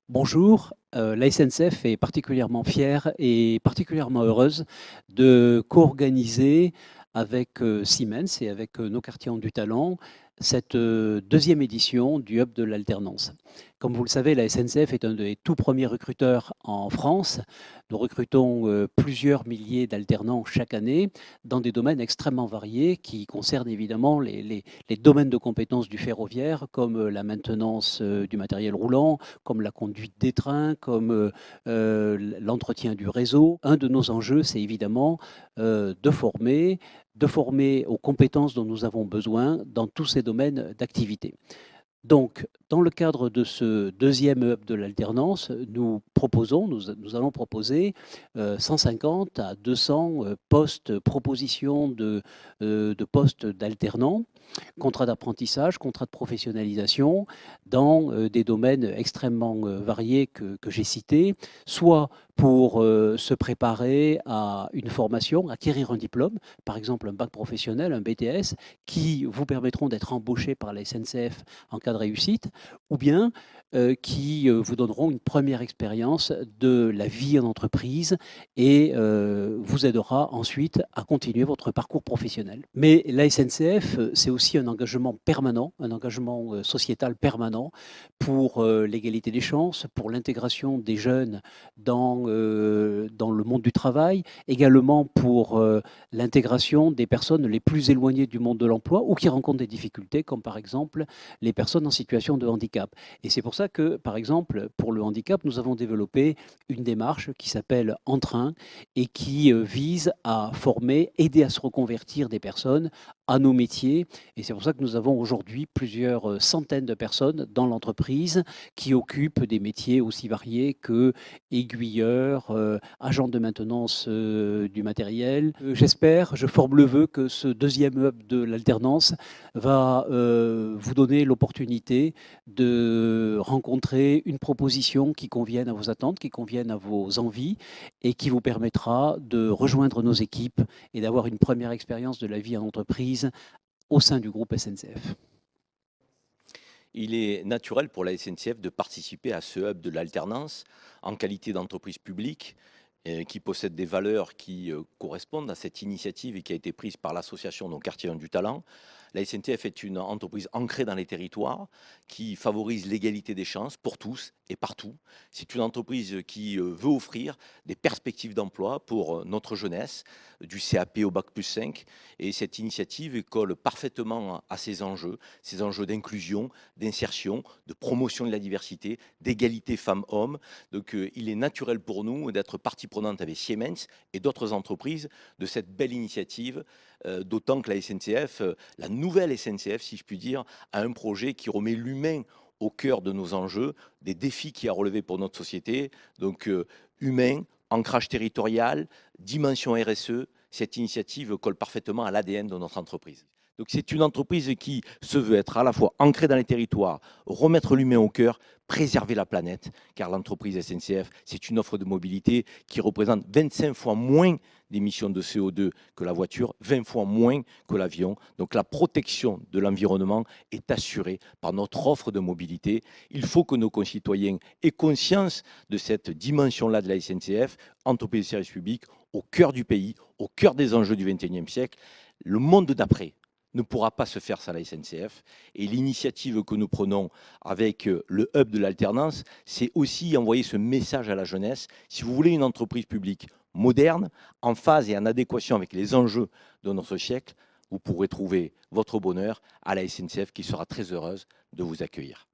Bonjour, la SNCF est particulièrement fière et particulièrement heureuse de co-organiser avec Siemens et avec nos quartiers ont du talent cette deuxième édition du Hub de l'alternance. Comme vous le savez, la SNCF est un des tout premiers recruteurs en France. Nous recrutons plusieurs milliers d'alternants chaque année dans des domaines extrêmement variés qui concernent évidemment les domaines de compétences du ferroviaire, comme la maintenance du matériel roulant, comme la conduite des trains, comme l'entretien du réseau. Un de nos enjeux, c'est évidemment de former aux compétences dont nous avons besoin dans tous ces domaines d'activité. Donc, dans le cadre de ce deuxième hub de l'alternance, nous allons proposer 150 à 200 postes, propositions de postes d'alternants, contrats d'apprentissage, contrats de professionnalisation, dans des domaines extrêmement variés que j'ai cités, soit pour se préparer à une formation, acquérir un diplôme, par exemple un bac professionnel, un BTS, qui vous permettront d'être embauché par la SNCF en cas de réussite, ou bien qui vous donneront une première expérience de la vie en entreprise et vous aidera ensuite à continuer votre parcours professionnel. Mais la SNCF, c'est aussi un engagement permanent, un engagement sociétal permanent pour l'égalité des chances, pour l'intégration des jeunes dans le monde du travail, également pour l'intégration des personnes les plus éloignées du monde de l'emploi ou qui rencontrent des difficultés, comme par exemple les personnes en situation de handicap. Et c'est pour ça que, par exemple, pour le handicap, nous avons développé une démarche qui s'appelle Entrain et qui vise à former, aider à se reconvertir des personnes à nos métiers. Et c'est pour ça que nous avons aujourd'hui plusieurs centaines de personnes dans l'entreprise qui occupent des métiers aussi variés que aiguilleurs, agents de maintenance du matériel. J'espère, je forme le vœu que ce deuxième hub de l'alternance va vous donner l'opportunité de rencontrer une proposition qui convienne à vos attentes, qui convienne à vos envies et qui vous permettra de rejoindre nos équipes et d'avoir une première expérience de la vie en entreprise au sein du groupe SNCF. Il est naturel pour la SNCF de participer à ce hub de l'alternance en qualité d'entreprise publique qui possède des valeurs qui correspondent à cette initiative et qui a été prise par l'association Nos Quartiers ont du talent. La SNCF est une entreprise ancrée dans les territoires qui favorise l'égalité des chances pour tous et partout. C'est une entreprise qui veut offrir des perspectives d'emploi pour notre jeunesse, du CAP au bac+5. Et cette initiative colle parfaitement à ces enjeux d'inclusion, d'insertion, de promotion de la diversité, d'égalité femmes-hommes. Donc il est naturel pour nous d'être partie prenante avec Siemens et d'autres entreprises de cette belle initiative, d'autant que la SNCF, la nouvelle SNCF, si je puis dire, a un projet qui remet l'humain au cœur de nos enjeux, des défis qu'il y a à relever pour notre société. Donc humain, ancrage territorial, dimension RSE, cette initiative colle parfaitement à l'ADN de notre entreprise. Donc c'est une entreprise qui se veut être à la fois ancrée dans les territoires, remettre l'humain au cœur, préserver la planète, car l'entreprise SNCF, c'est une offre de mobilité qui représente 25 fois moins d'émissions de CO2 que la voiture, 20 fois moins que l'avion. Donc la protection de l'environnement est assurée par notre offre de mobilité. Il faut que nos concitoyens aient conscience de cette dimension-là de la SNCF, entreprise de service public, au cœur du pays, au cœur des enjeux du XXIe siècle. Le monde d'après ne pourra pas se faire sans la SNCF. Et l'initiative que nous prenons avec le hub de l'alternance, c'est aussi envoyer ce message à la jeunesse. Si vous voulez une entreprise publique moderne, en phase et en adéquation avec les enjeux de notre siècle, vous pourrez trouver votre bonheur à la SNCF qui sera très heureuse de vous accueillir.